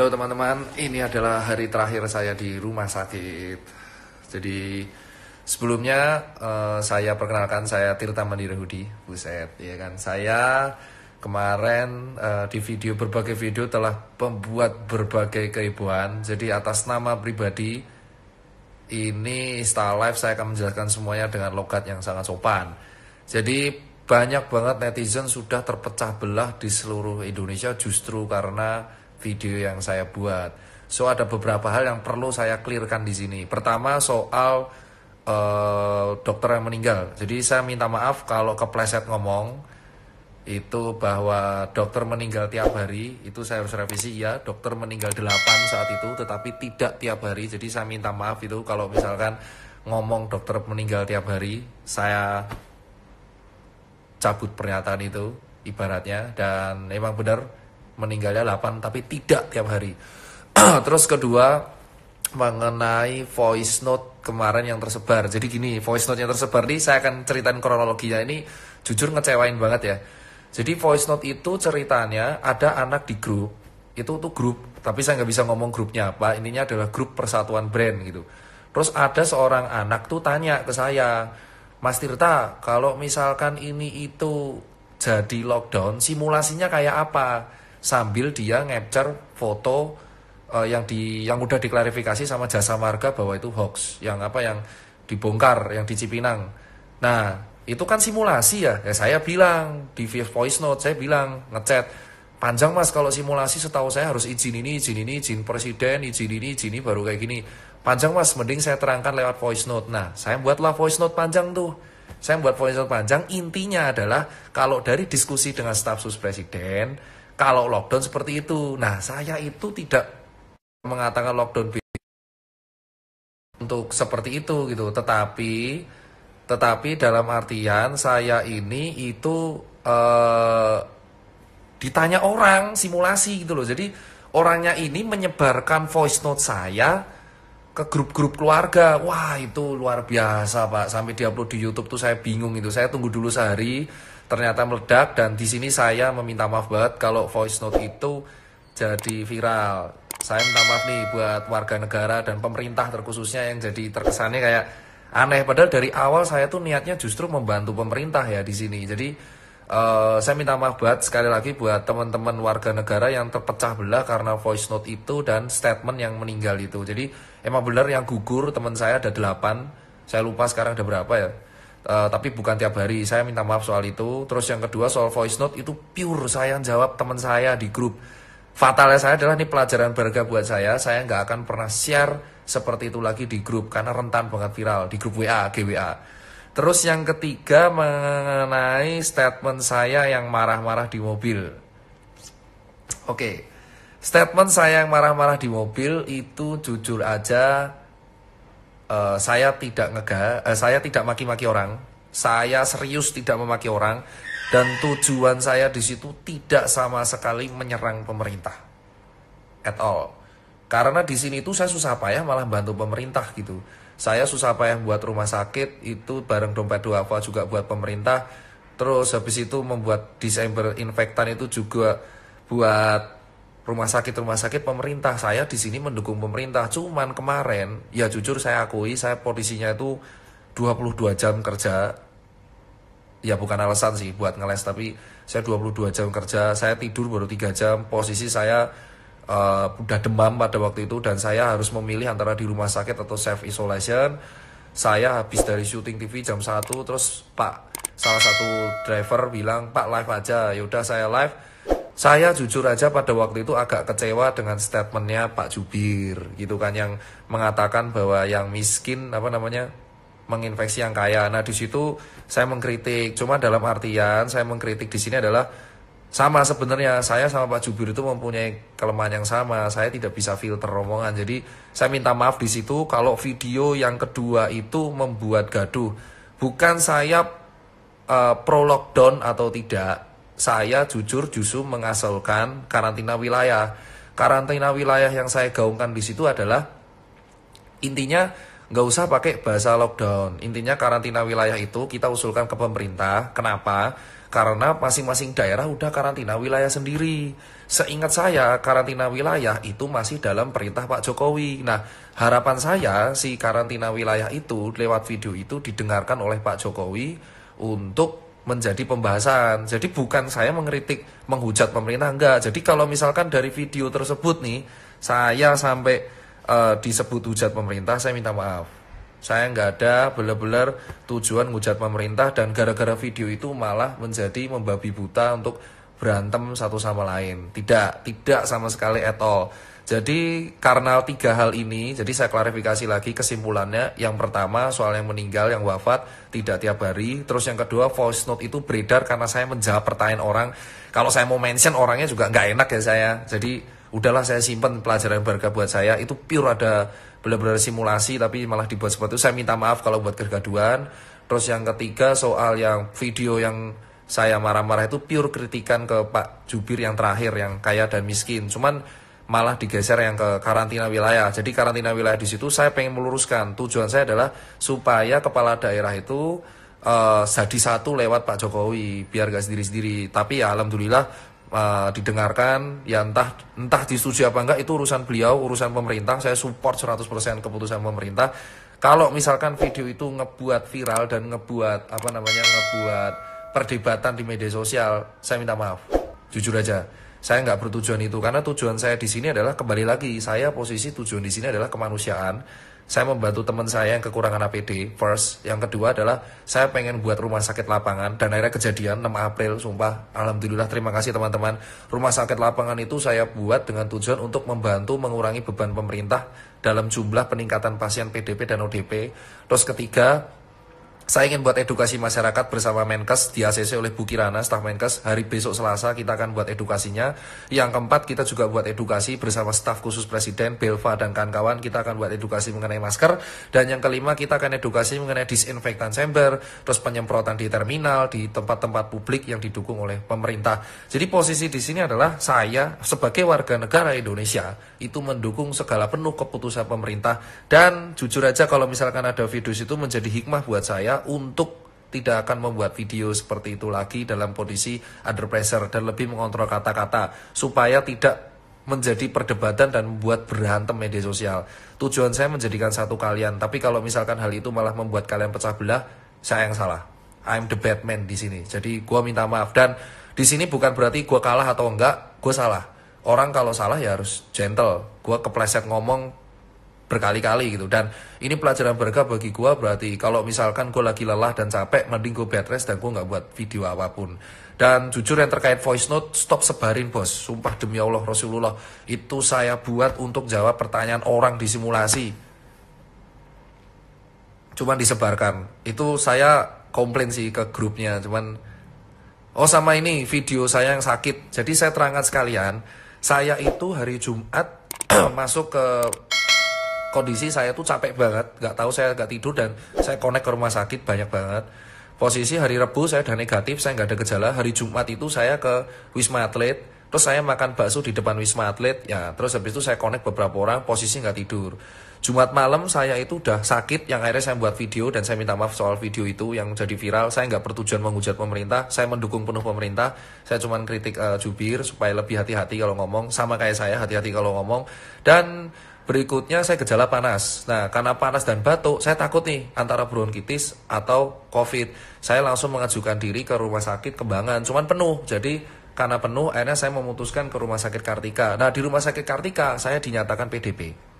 Halo teman-teman, ini adalah hari terakhir saya di rumah sakit. Jadi sebelumnya saya perkenalkan, saya Tirta Mandiri Hudi. Buset, ya kan. Saya kemarin di berbagai video telah membuat berbagai kehebohan. Jadi atas nama pribadi ini Insta Live saya akan menjelaskan semuanya dengan logat yang sangat sopan. Jadi banyak banget netizen sudah terpecah belah di seluruh Indonesia justru karena video yang saya buat. So ada beberapa hal yang perlu saya clearkan di sini. Pertama soal dokter yang meninggal. Jadi saya minta maaf kalau kepleset ngomong itu bahwa dokter meninggal tiap hari. Itu saya harus revisi ya. Dokter meninggal 8 saat itu, tetapi tidak tiap hari. Jadi saya minta maaf itu kalau misalkan ngomong dokter meninggal tiap hari, saya cabut pernyataan itu ibaratnya. Dan emang benar meninggalnya 8 tapi tidak tiap hari. Terus kedua mengenai voice note kemarin yang tersebar. Jadi gini, voice note yang tersebar nih saya akan ceritain kronologinya. Ini jujur ngecewain banget ya. Jadi voice note itu ceritanya ada anak di grup. Itu tuh grup, tapi saya nggak bisa ngomong grupnya apa. Ininya adalah grup Persatuan Brand gitu. Terus ada seorang anak tuh tanya ke saya, Mas Tirta, kalau misalkan ini itu jadi lockdown, simulasinya kayak apa? Sambil dia ngepcer foto yang udah diklarifikasi sama Jasa Marga bahwa itu hoax, yang dibongkar, yang di Cipinang. Nah, itu kan simulasi ya. Ya saya bilang di voice note, saya bilang ngechat, panjang Mas kalau simulasi, setahu saya harus izin ini, izin presiden, izin ini baru kayak gini. Panjang Mas, mending saya terangkan lewat voice note. Nah, saya buatlah voice note panjang tuh. Saya buat voice note panjang, intinya adalah kalau dari diskusi dengan staf sus presiden, kalau lockdown seperti itu. Nah, saya itu tidak mengatakan lockdown untuk seperti itu gitu. Tetapi dalam artian saya ini itu ditanya orang simulasi gitu loh. Jadi orangnya ini menyebarkan voice note saya ke grup-grup keluarga. Wah, itu luar biasa, Pak. Sampai diupload di YouTube tuh saya bingung itu. Saya tunggu dulu sehari. Ternyata meledak, dan di sini saya meminta maaf banget kalau voice note itu jadi viral. Saya minta maaf nih buat warga negara dan pemerintah terkhususnya yang jadi terkesannya kayak aneh. Padahal dari awal saya tuh niatnya justru membantu pemerintah ya di sini. Jadi saya minta maaf banget sekali lagi buat teman-teman warga negara yang terpecah belah karena voice note itu dan statement yang meninggal itu. Jadi emang benar yang gugur teman saya ada 8. Saya lupa sekarang ada berapa ya. Tapi bukan tiap hari. Saya minta maaf soal itu. Terus yang kedua soal voice note itu pure saya jawab teman saya di grup. Fatalnya saya adalah ini pelajaran berharga buat saya. Saya nggak akan pernah share seperti itu lagi di grup karena rentan banget viral di grup WA, GWA. Terus yang ketiga mengenai statement saya yang marah-marah di mobil. Oke, statement saya yang marah-marah di mobil itu jujur aja. Saya tidak maki-maki orang. Saya serius tidak memaki orang, dan tujuan saya di situ tidak sama sekali menyerang pemerintah at all. Karena di sini itu saya susah payah malah bantu pemerintah gitu. Saya susah payah buat rumah sakit itu bareng Dompet Duafa juga buat pemerintah. Terus habis itu membuat disinfektan itu juga buat rumah sakit pemerintah. Saya di sini mendukung pemerintah. Cuman kemarin ya jujur saya akui saya posisinya itu 22 jam kerja. Ya bukan alasan sih buat ngeles, tapi saya 22 jam kerja. Saya tidur baru 3 jam. Posisi saya udah demam pada waktu itu, dan saya harus memilih antara di rumah sakit atau self isolation. Saya habis dari syuting TV jam 1, terus salah satu driver bilang, "Pak, live aja." Yaudah saya live. Saya jujur aja pada waktu itu agak kecewa dengan statementnya Pak Jubir gitu kan, yang mengatakan bahwa yang miskin menginfeksi yang kaya. Nah di situ saya mengkritik. Cuma dalam artian saya mengkritik di sini adalah sama sebenarnya saya sama Pak Jubir itu mempunyai kelemahan yang sama. Saya tidak bisa filter omongan. Jadi saya minta maaf di situ kalau video yang kedua itu membuat gaduh. Bukan saya pro lockdown atau tidak. Saya jujur justru mengasalkan karantina wilayah. Karantina wilayah yang saya gaungkan di situ adalah intinya nggak usah pakai bahasa lockdown. Intinya karantina wilayah itu kita usulkan ke pemerintah. Kenapa? Karena masing-masing daerah udah karantina wilayah sendiri. Seingat saya, karantina wilayah itu masih dalam perintah Pak Jokowi. Nah, harapan saya si karantina wilayah itu lewat video itu didengarkan oleh Pak Jokowi untuk menjadi pembahasan. Jadi bukan saya mengkritik, menghujat pemerintah, enggak. Jadi kalau misalkan dari video tersebut nih, saya sampai disebut hujat pemerintah, saya minta maaf. Saya nggak ada benar-benar tujuan hujat pemerintah, dan gara-gara video itu malah menjadi membabi buta untuk berantem satu sama lain. Tidak sama sekali at all. Jadi karena 3 hal ini, jadi saya klarifikasi lagi kesimpulannya. Yang pertama soal yang meninggal, yang wafat, tidak tiap hari. Terus yang kedua, voice note itu beredar karena saya menjawab pertanyaan orang. Kalau saya mau mention orangnya juga nggak enak ya saya. Jadi udahlah, saya simpen pelajaran berharga buat saya. Itu pure ada benar-benar simulasi tapi malah dibuat seperti itu. Saya minta maaf kalau buat kegaduhan. Terus yang ketiga soal yang video yang saya marah-marah itu pure kritikan ke Pak Jubir yang terakhir, yang kaya dan miskin. Cuman malah digeser yang ke karantina wilayah. Jadi karantina wilayah di situ saya pengen meluruskan. Tujuan saya adalah supaya kepala daerah itu jadi satu lewat Pak Jokowi, biar gak sendiri-sendiri. Tapi ya alhamdulillah didengarkan. Ya entah disetujui apa enggak, itu urusan beliau, urusan pemerintah. Saya support 100% keputusan pemerintah. Kalau misalkan video itu ngebuat viral dan ngebuat perdebatan di media sosial, saya minta maaf. Jujur aja, saya nggak bertujuan itu, karena tujuan saya di sini adalah, kembali lagi, saya posisi tujuan di sini adalah kemanusiaan. Saya membantu teman saya yang kekurangan APD, first. Yang kedua adalah saya pengen buat rumah sakit lapangan, dan akhirnya kejadian 6 April, sumpah, alhamdulillah, terima kasih teman-teman. Rumah sakit lapangan itu saya buat dengan tujuan untuk membantu mengurangi beban pemerintah dalam jumlah peningkatan pasien PDP dan ODP. Terus ketiga, saya ingin buat edukasi masyarakat bersama Menkes, di ACC oleh Bu Kirana, staf Menkes. Hari besok Selasa kita akan buat edukasinya. Yang keempat, kita juga buat edukasi bersama staf khusus Presiden, Belva dan kawan-kawan. Kita akan buat edukasi mengenai masker. Dan yang kelima, kita akan edukasi mengenai disinfektan chamber, terus penyemprotan di terminal, di tempat-tempat publik yang didukung oleh pemerintah. Jadi posisi di sini adalah saya sebagai warga negara Indonesia itu mendukung segala penuh keputusan pemerintah. Dan jujur aja, kalau misalkan ada video itu menjadi hikmah buat saya untuk tidak akan membuat video seperti itu lagi dalam kondisi under pressure, dan lebih mengontrol kata-kata supaya tidak menjadi perdebatan dan membuat berantem media sosial. Tujuan saya menjadikan satu kalian, tapi kalau misalkan hal itu malah membuat kalian pecah belah, saya yang salah. I'm the bad man di sini. Jadi gue minta maaf, dan di sini bukan berarti gue kalah atau enggak, gue salah. Orang kalau salah ya harus gentle. Gue kepleset ngomong berkali-kali gitu, dan ini pelajaran berharga bagi gue. Berarti kalau misalkan gue lagi lelah dan capek, mending gue bed rest dan gue nggak buat video apapun. Dan jujur yang terkait voice note, stop sebarin bos, sumpah demi Allah Rasulullah, itu saya buat untuk jawab pertanyaan orang di simulasi, cuman disebarkan. Itu saya komplain sih ke grupnya, cuman sama ini video saya yang sakit. Jadi saya terangkan sekalian, saya itu hari Jumat masuk ke kondisi saya tuh capek banget, nggak tahu, saya nggak tidur, dan saya connect ke rumah sakit banyak banget. Posisi hari Rabu saya udah negatif, saya nggak ada gejala. Hari Jumat itu saya ke Wisma Atlet, terus saya makan bakso di depan Wisma Atlet, ya. Terus habis itu saya connect beberapa orang, posisi nggak tidur. Jumat malam saya itu udah sakit, yang akhirnya saya buat video, dan saya minta maaf soal video itu yang jadi viral. Saya nggak bertujuan menghujat pemerintah, saya mendukung penuh pemerintah. Saya cuma kritik Jubir supaya lebih hati-hati kalau ngomong, sama kayak saya hati-hati kalau ngomong. Dan berikutnya saya gejala panas. Nah, karena panas dan batuk, saya takut nih antara bronkitis atau COVID. Saya langsung mengajukan diri ke rumah sakit Kembangan, cuman penuh. Jadi karena penuh, akhirnya saya memutuskan ke rumah sakit Kartika. Nah, di rumah sakit Kartika saya dinyatakan PDP.